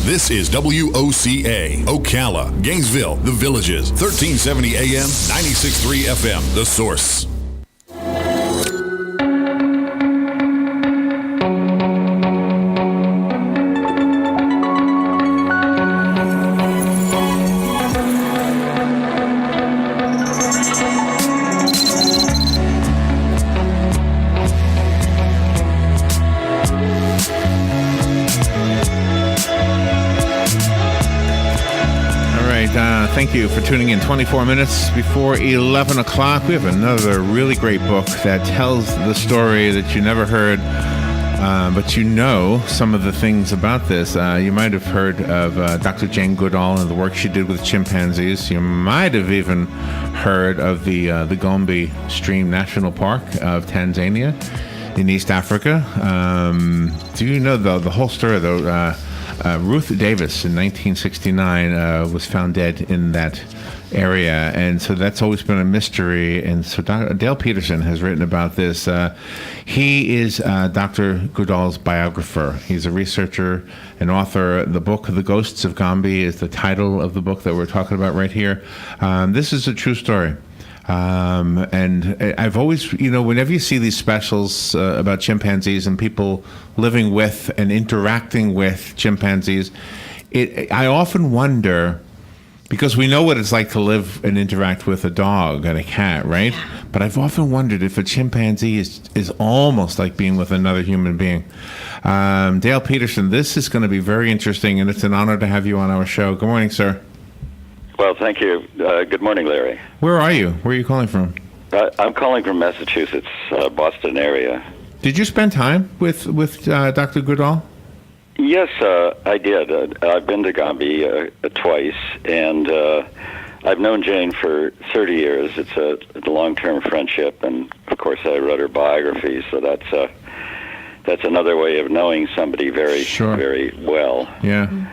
This is WOCA, Ocala, Gainesville, The Villages, 1370 AM, 96.3 FM, The Source. Thank you for tuning in. 24 minutes before 11 o'clock. We have another really great book that tells the story that you never heard, but you know some of the things about this. You might have heard of Dr. Jane Goodall and the work she did with chimpanzees. You might have even heard of the Gombe Stream National Park of Tanzania in East Africa. Do you know the whole story, though? Ruth Davis in 1969 was found dead in that area, and so that's always been a mystery. And so Dale Peterson has written about this. He is Dr. Goodall's biographer. He's a researcher and author. The book The Ghosts of Gombe is the title of the book that we're talking about right here. This is a true story. And I've always, whenever you see these specials about chimpanzees and people living with and interacting with chimpanzees, I often wonder, because we know what it's like to live and interact with a dog and a cat, right? Yeah. But I've often wondered if a chimpanzee is almost like being with another human being. Dale Peterson, this is going to be very interesting, and it's an honor to have you on our show. Good morning, sir. Well, thank you. Good morning, Larry. Where are you? Where are you calling from? I'm calling from Massachusetts, Boston area. Did you spend time with Dr. Goodall? Yes, I did. I've been to Gombe twice, and I've known Jane for 30 years. It's a long-term friendship, and of course, I wrote her biography, so that's another way of knowing somebody very, very well. Yeah. Mm-hmm.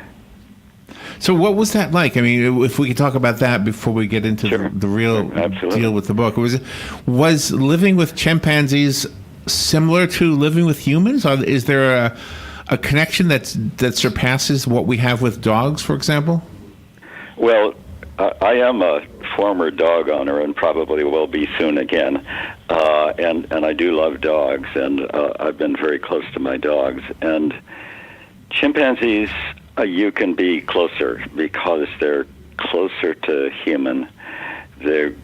So what was that like? I mean, if we could talk about that before we get into the real deal with the book. Was living with chimpanzees similar to living with humans? Or is there a connection that surpasses what we have with dogs, for example? Well, I am a former dog owner and probably will be soon again. And I do love dogs, and I've been very close to my dogs. And chimpanzees, you can be closer because they're closer to human. They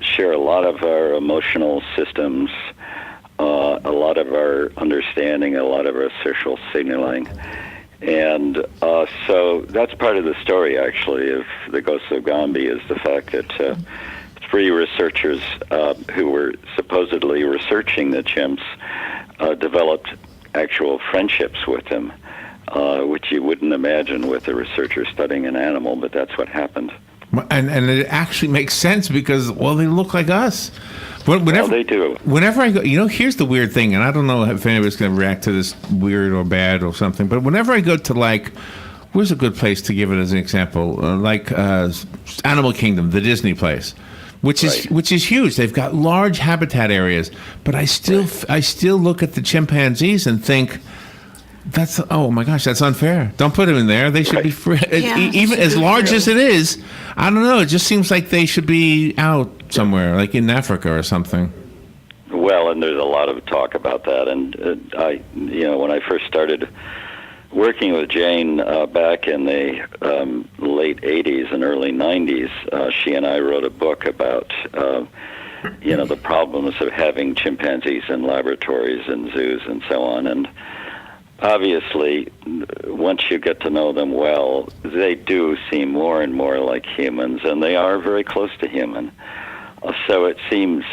share a lot of our emotional systems, a lot of our understanding, a lot of our social signaling. And so that's part of the story, actually, of The Ghosts of Gombe, is the fact that 3 researchers who were supposedly researching the chimps developed actual friendships with them. Which you wouldn't imagine with a researcher studying an animal, but that's what happened. And it actually makes sense because, they look like us. Whenever they do. Whenever I go, here's the weird thing, and I don't know if anybody's going to react to this weird or bad or something, but whenever I go to, where's a good place to give it as an example? Animal Kingdom, the Disney place. Which is huge. They've got large habitat areas, but I still look at the chimpanzees and think, oh my gosh, that's unfair. Don't put them in there. They should be free. Yeah, even as large as it is, I don't know. It just seems like they should be out somewhere, like in Africa or something. Well, and there's a lot of talk about that. And when I first started working with Jane back in the late 80s and early 90s, she and I wrote a book about the problems of having chimpanzees in laboratories and zoos and so on. And obviously, once you get to know them well, they do seem more and more like humans, and they are very close to human. So it seems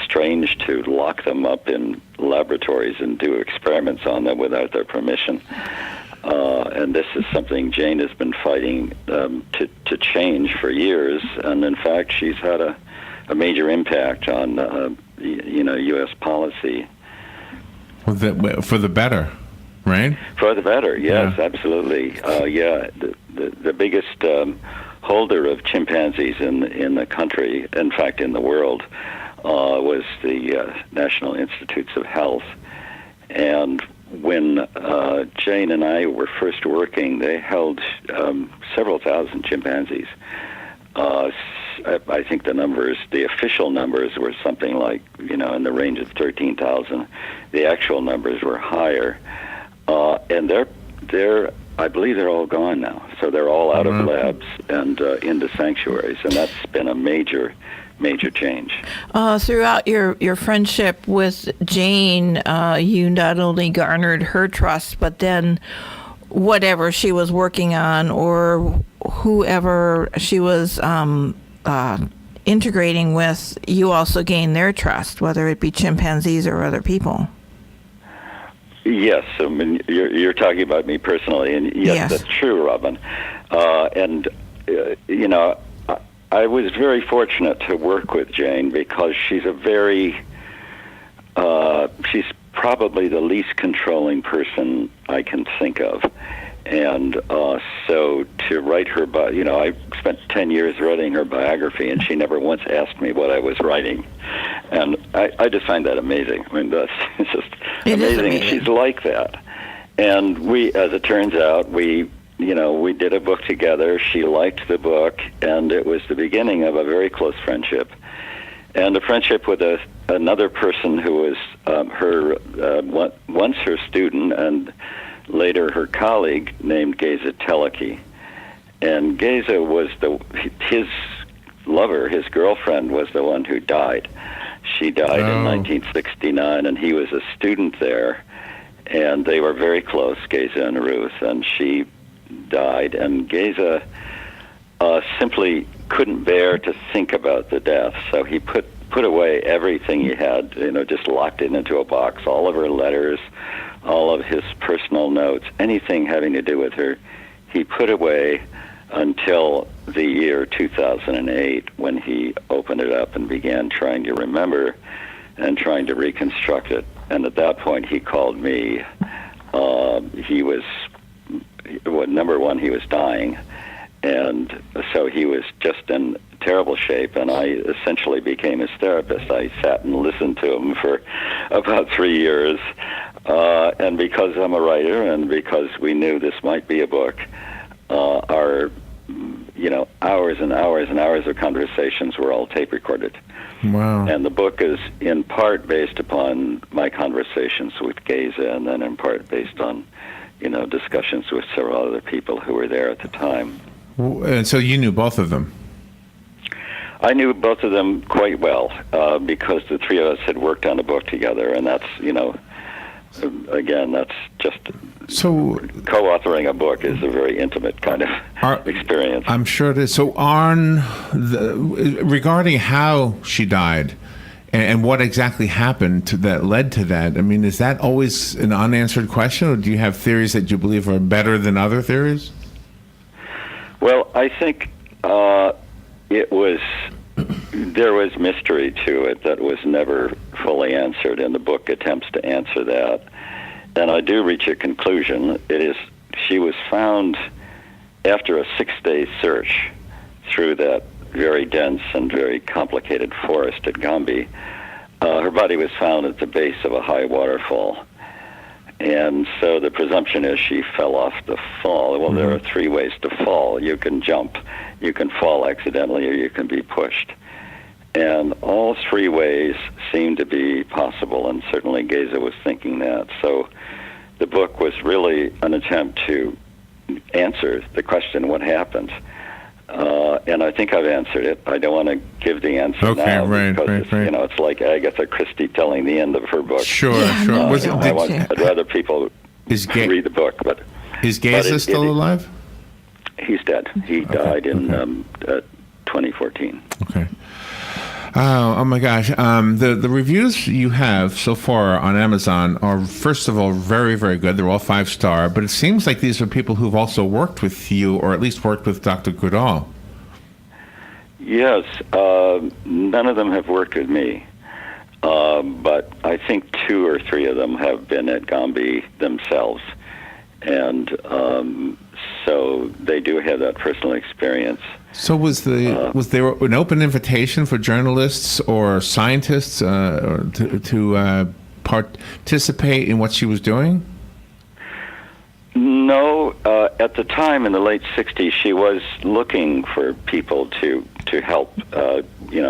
strange to lock them up in laboratories and do experiments on them without their permission. And this is something Jane has been fighting to change for years, and in fact, she's had a major impact on U.S. policy. For the better, right? For the better, yes, yeah. Absolutely. The biggest holder of chimpanzees in the country, in fact in the world, was the National Institutes of Health. And when Jane and I were first working, they held several thousand chimpanzees. I think the official numbers were something like, in the range of 13,000. The actual numbers were higher. And I believe they're all gone now. So they're all out of labs and into sanctuaries. And that's been a major change. Throughout your friendship with Jane, you not only garnered her trust, but then whatever she was working on or whoever she was integrating with, you also gained their trust, whether it be chimpanzees or other people. Yes, I mean, you're talking about me personally, and yes. That's true, Robin. I was very fortunate to work with Jane because she's she's probably the least controlling person I can think of. And so to write her, I spent 10 years writing her biography, and she never once asked me what I was writing. And I just find that amazing. I mean, that's just amazing. And she's like that. And we, as it turns out, we did a book together. She liked the book, and it was the beginning of a very close friendship. And a friendship with another person who was once her student and later her colleague, named Geza Teleki. And Geza was his lover, his girlfriend, was the one who died. She died in 1969, and he was a student there. And they were very close, Geza and Ruth, and she died. And Geza simply couldn't bear to think about the death, so he put away everything he had, just locked it into a box, all of her letters, all of his personal notes, anything having to do with her, he put away until the year 2008 when he opened it up and began trying to remember and trying to reconstruct it. And at that point, he called me. He was, number one, he was dying. And so he was just in terrible shape, and I essentially became his therapist. I sat and listened to him for about 3 years. And because I'm a writer and because we knew this might be a book, our hours and hours and hours of conversations were all tape recorded. Wow. And the book is in part based upon my conversations with Geza, and then in part based on, discussions with several other people who were there at the time. And so you knew both of them? I knew both of them quite well because the three of us had worked on a book together, and that's, again, that's just... So co-authoring a book is a very intimate kind of experience. I'm sure it is. So regarding how she died and what exactly happened that led to that, I mean, is that always an unanswered question, or do you have theories that you believe are better than other theories? Well, I think there was mystery to it that was never fully answered, and the book attempts to answer that. And I do reach a conclusion. She was found after a 6-day search through that very dense and very complicated forest at Gombe. Her body was found at the base of a high waterfall. And so the presumption is she fell off the fall. Well, there are 3 ways to fall. You can jump, you can fall accidentally, or you can be pushed. And all 3 ways seem to be possible, and certainly Geza was thinking that. So the book was really an attempt to answer the question, what happened? And I think I've answered it. I don't want to give the answer now because it's like Agatha Christie telling the end of her book. Sure. I'd rather people read the book. But is Geza still alive? He's dead. He died in 2014. Okay. Oh my gosh. The reviews you have so far on Amazon are, first of all, very, very good. They're all 5-star, but it seems like these are people who've also worked with you, or at least worked with Dr. Goodall. Yes. None of them have worked with me, but I think 2 or 3 of them have been at Gombe themselves. And so they do have that personal experience. So was there an open invitation for journalists or scientists to participate in what she was doing? No, at the time in the late 60s, she was looking for people to help,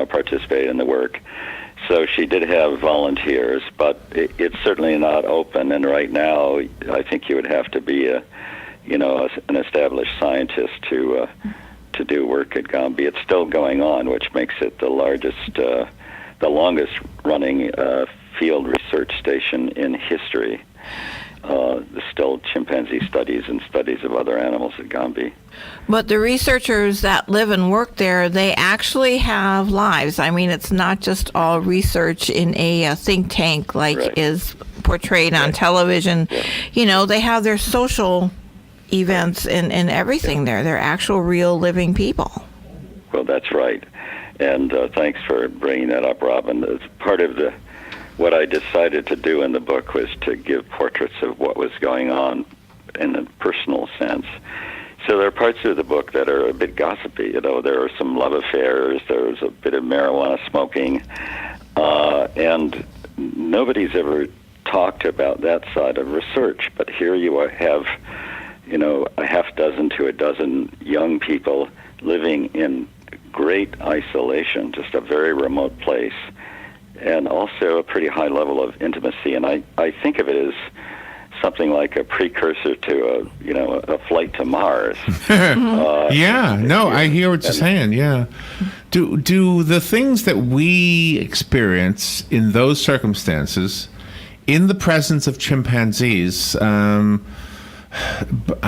participate in the work. So she did have volunteers, but it's certainly not open. And right now, I think you would have to be an established scientist to do work at Gombe. It's still going on, which makes it the longest running field research station in history. There's still chimpanzee studies and studies of other animals at Gombe. But the researchers that live and work there, they actually have lives. I mean, it's not just all research in a think tank like Right. is portrayed on Right. television. Yeah. You know, they have their social events and everything there. They're actual, real, living people. Well, that's right. And thanks for bringing that up, Robin. As part of what I decided to do in the book was to give portraits of what was going on in a personal sense. So there are parts of the book that are a bit gossipy. There are some love affairs. There's a bit of marijuana smoking. And nobody's ever talked about that side of research. But here you have, a half dozen to a dozen young people living in great isolation, just a very remote place, and also a pretty high level of intimacy. And I think of it as something like a precursor to a flight to Mars. I hear what you're saying. Yeah. Do the things that we experience in those circumstances, in the presence of chimpanzees, I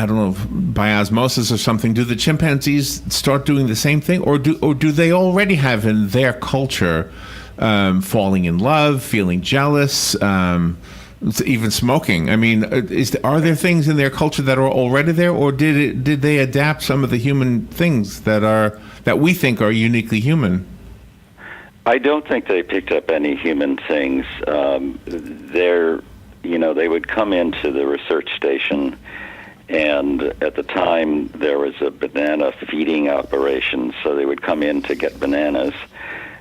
don't know, by osmosis or something, do the chimpanzees start doing the same thing, or do they already have in their culture falling in love, feeling jealous, even smoking? I mean, are there things in their culture that are already there, or did they adapt some of the human things that we think are uniquely human? I don't think they picked up any human things. They would come into the research station, and at the time there was a banana feeding operation, so they would come in to get bananas,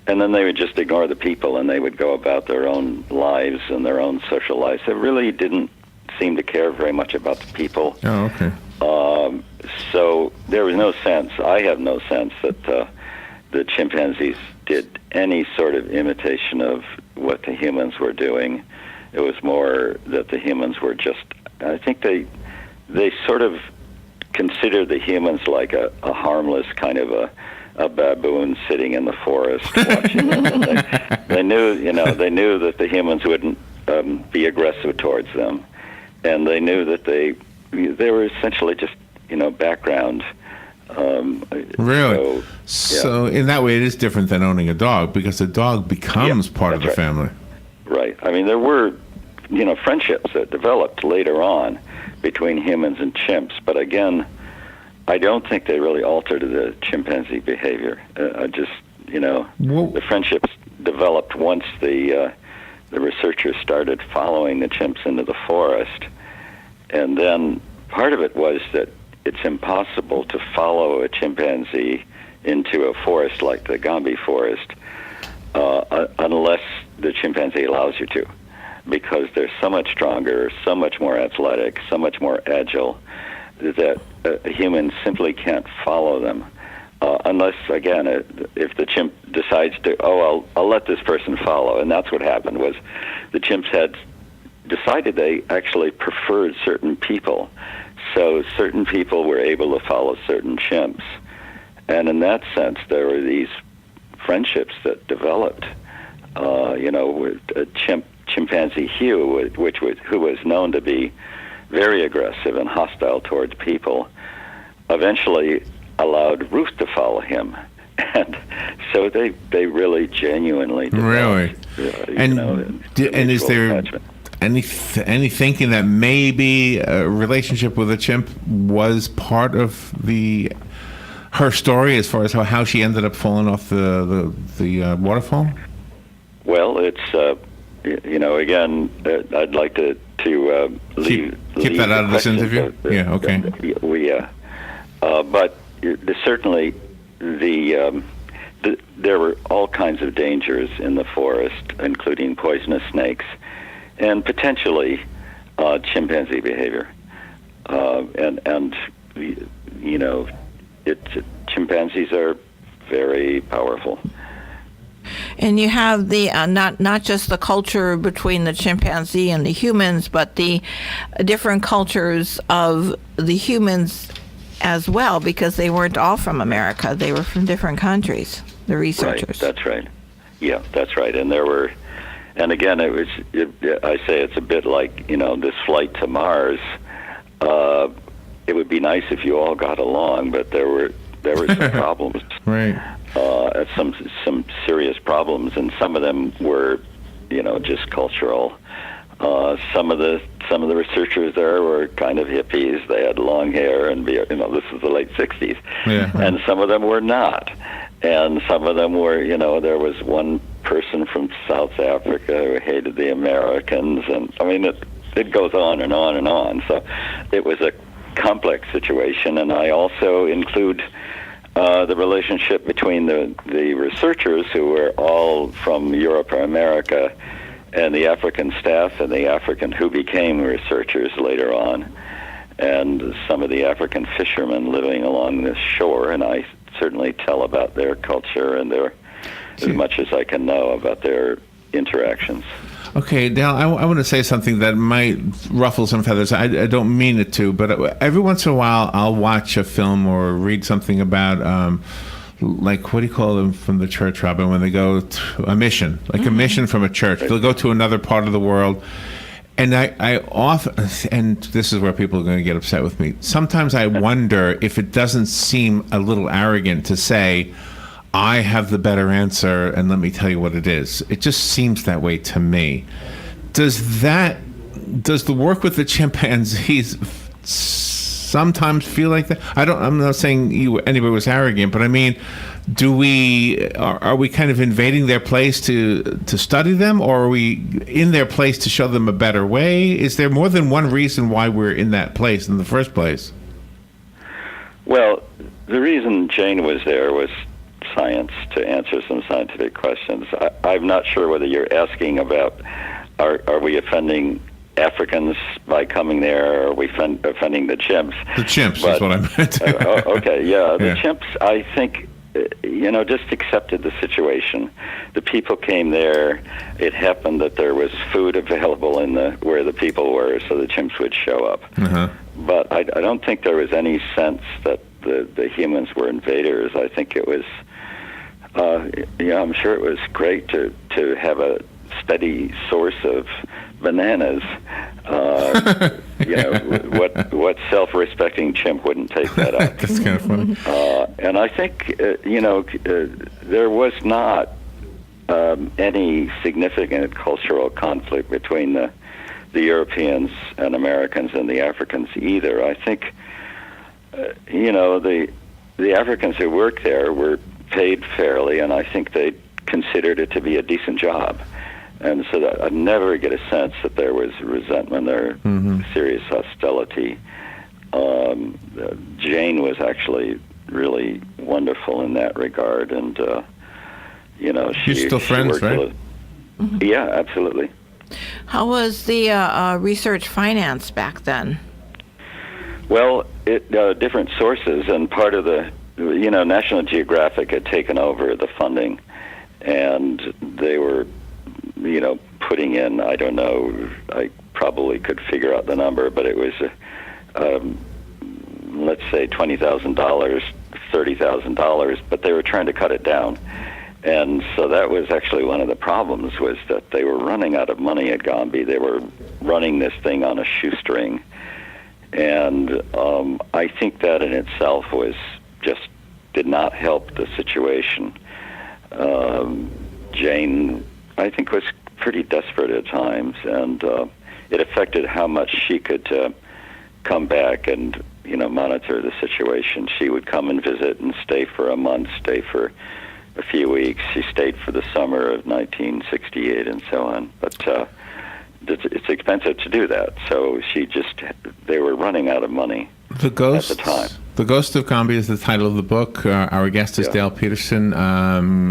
and then they would just ignore the people, and they would go about their own lives and their own social lives. They really didn't seem to care very much about the people. Oh, okay. So there was no sense, I have no sense, that the chimpanzees did any sort of imitation of what the humans were doing. It was more that the humans were just, I think they sort of considered the humans like a harmless kind of a baboon sitting in the forest watching them. They knew that the humans wouldn't be aggressive towards them, and they knew that they were essentially just background. Really? So in that way, it is different than owning a dog, because a dog becomes part of the family. Right. I mean, there were, friendships that developed later on between humans and chimps, but again, I don't think they really altered the chimpanzee behavior. The friendships developed once the researchers started following the chimps into the forest, and then part of it was that it's impossible to follow a chimpanzee into a forest like the Gombe forest unless the chimpanzee allows you to, because they're so much stronger, so much more athletic, so much more agile, that a human simply can't follow them unless, again, if the chimp decides to, I'll let this person follow. And that's what happened, was the chimps had decided they actually preferred certain people. So certain people were able to follow certain chimps. And in that sense, there were these friendships that developed, with chimpanzee Hugh, who was known to be very aggressive and hostile towards people, eventually allowed Ruth to follow him. And so they really genuinely developed, and is there attachment. Any thinking that maybe a relationship with a chimp was part of her story, as far as how she ended up falling off the waterfall? Well, it's again, I'd like to leave that out of this interview. Yeah, okay. But certainly there were all kinds of dangers in the forest, including poisonous snakes and potentially chimpanzee behavior. and you know, chimpanzees are very powerful. And you have the not just the culture between the chimpanzee and the humans, but the different cultures of the humans as well, because they weren't all from America. They were from different countries, the researchers. Right, that's right. Yeah, that's right. And there were, and again, I say it's a bit like, you know, this flight to Mars. It would be nice if you all got along, but there were some problems. Right. Some serious problems, and some of them were, you know, just cultural. Some of the researchers there were kind of hippies. They had long hair, and you know, this is the late '60s. Yeah. And some of them were not, and some of them were, you know, there was one person from South Africa who hated the Americans, and I mean, it goes on and on and on. So it was a complex situation, and I also include the relationship between the researchers who were all from Europe or America, and the African staff and the African who became researchers later on, and some of the African fishermen living along this shore. And I certainly tell about their culture and as much as I can know about their interactions. Okay, Dale, I want to say something that might ruffle some feathers. I don't mean it to, but every once in a while I'll watch a film or read something about, like, what do you call them from the church, Robin, when they go to a mission, like a mission from a church. They'll go to another part of the world. And I often, and this is where people are going to get upset with me, sometimes I wonder if it doesn't seem a little arrogant to say, I have the better answer, and let me tell you what it is. It just seems that way to me. Does the work with the chimpanzees sometimes feel like that? I'm not saying anybody was arrogant, but I mean, are we kind of invading their place to study them, or are we in their place to show them a better way? Is there more than one reason why we're in that place in the first place? Well, the reason Jane was there was science, to answer some scientific questions. I'm not sure whether you're asking about are we offending Africans by coming there, or are we offending the chimps? The chimps is what I meant. Okay, yeah. The chimps, I think, you know, just accepted the situation. The people came there. It happened that there was food available where the people were, so the chimps would show up. Uh-huh. But I don't think there was any sense that the humans were invaders. I think it was, I'm sure it was great to have a steady source of bananas. What self-respecting chimp wouldn't take that up? That's kind of funny. And I think, there was not any significant cultural conflict between the Europeans and Americans and the Africans either. I think, the Africans who worked there were paid fairly, and I think they considered it to be a decent job. And so that I never get a sense that there was resentment or serious hostility. Jane was actually really wonderful in that regard, and You're still friends, right? Yeah, absolutely. How was the research finance back then? Well, different sources, and part of the, National Geographic had taken over the funding, and they were, putting in, I don't know, I probably could figure out the number, but it was, let's say $20,000, $30,000, but they were trying to cut it down. And so that was actually one of the problems, was that they were running out of money at Gombe. They were running this thing on a shoestring. And I think that in itself did not help the situation. Jane, I think, was pretty desperate at times, and it affected how much she could come back and, monitor the situation. She would come and visit and stay for a month, stay for a few weeks. She stayed for the summer of 1968 and so on. But it's expensive to do that, so they were running out of money the ghosts, at the time. The Ghost of Gombe is the title of the book. Our guest is Dale Peterson.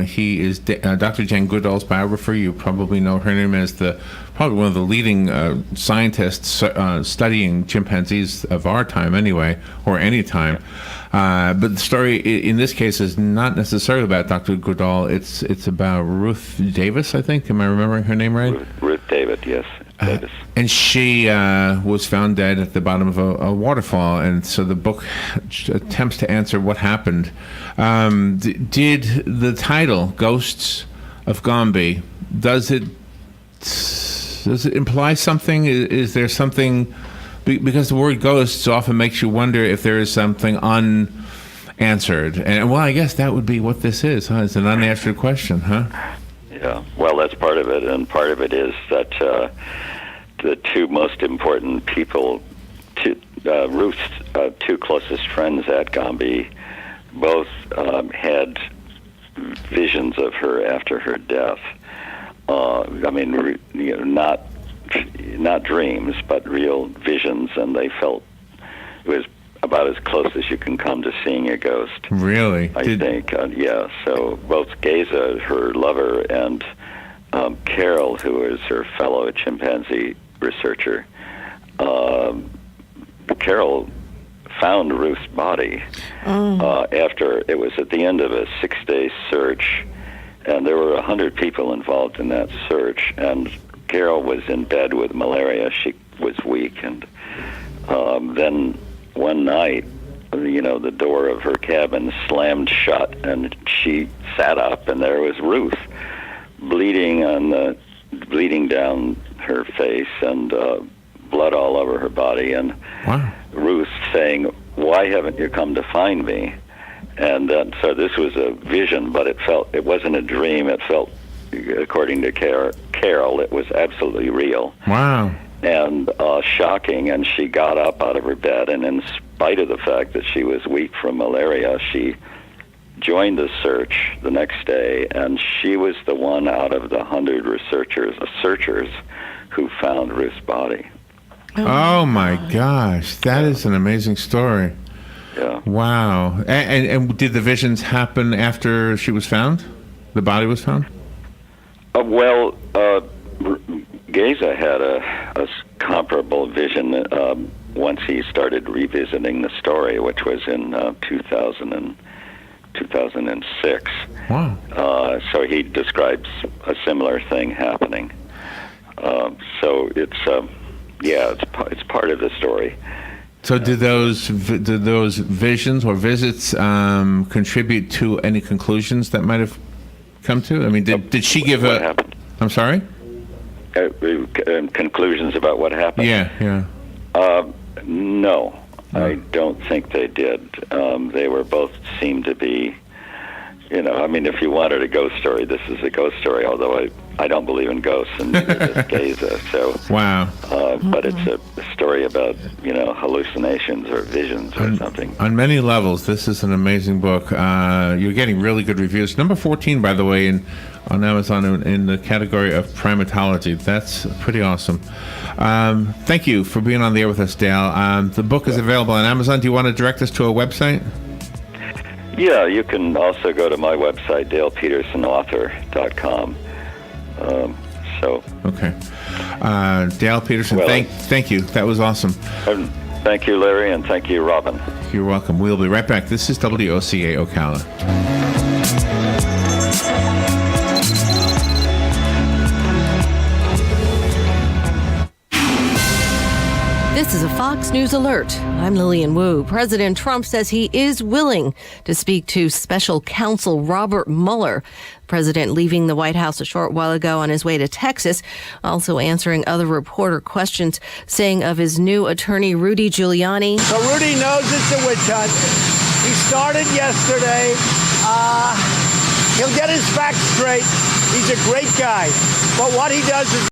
He is Dr. Jane Goodall's biographer. You probably know her name as probably one of the leading scientists studying chimpanzees of our time anyway, or any time. But the story in this case is not necessarily about Dr. Goodall. It's about Ruth Davis, I think. Am I remembering her name right? Ruth Davis, yes. Davis. And she was found dead at the bottom of a waterfall, and so the book attempts to answer what happened. Did the title "Ghosts of Gombe" does it imply something? Is there something? Because the word "ghosts" often makes you wonder if there is something unanswered, and well, I guess that would be what this is. Huh? It's an unanswered question, huh? Yeah. Well, that's part of it, and part of it is that the two most important people, Ruth's two closest friends at Gombe, both had visions of her after her death. Not dreams, but real visions, and they felt it was about as close as you can come to seeing a ghost. Really? I think, yeah. So both Geza, her lover, and Carol, who is her fellow chimpanzee researcher, Carol found Ruth's body after it was at the end of a 6-day search, and there were 100 people involved in that search, and Carol was in bed with malaria. She was weak, and then one night, the door of her cabin slammed shut, and she sat up, and there was Ruth, bleeding down her face, and blood all over her body, and wow. Ruth saying, "Why haven't you come to find me?" And so this was a vision, but it wasn't a dream. It felt, according to Carol, it was absolutely real. Wow. And shocking, and she got up out of her bed, and in spite of the fact that she was weak from malaria, she joined the search the next day, and she was the one out of the 100 searchers who found Ruth's body. Oh my gosh, that is an amazing story. Yeah. Wow. And did the visions happen after she was found? The body was found? Geza had a comparable vision once he started revisiting the story, which was in 2006. Wow. So he describes a similar thing happening. So it's part of the story. So did those visions or visits contribute to any conclusions that might have come to? I mean, did she give what happened? I'm sorry? Conclusions about what happened? Yeah. No, I don't think they did. They were both seemed to be, if you wanted a ghost story, this is a ghost story, although I don't believe in ghosts, and neither does Geza. So, wow. But it's a story about, hallucinations or visions or something. On many levels, this is an amazing book. You're getting really good reviews. Number 14, by the way, on Amazon in the category of primatology. That's pretty awesome. Thank you for being on the air with us, Dale. The book is available on Amazon. Do you want to direct us to a website? Yeah, you can also go to my website, DalePetersonAuthor.com. Okay. Dale Peterson, thank you. That was awesome. Thank you, Larry, and thank you, Robin. You're welcome. We'll be right back. This is WOCA Ocala. This is a Fox News Alert. I'm Lillian Wu. President Trump says he is willing to speak to special counsel Robert Mueller. President leaving the White House a short while ago on his way to Texas, also answering other reporter questions, saying of his new attorney, Rudy Giuliani. So Rudy knows it's a witch hunt. He started yesterday. He'll get his facts straight. He's a great guy. But what he does is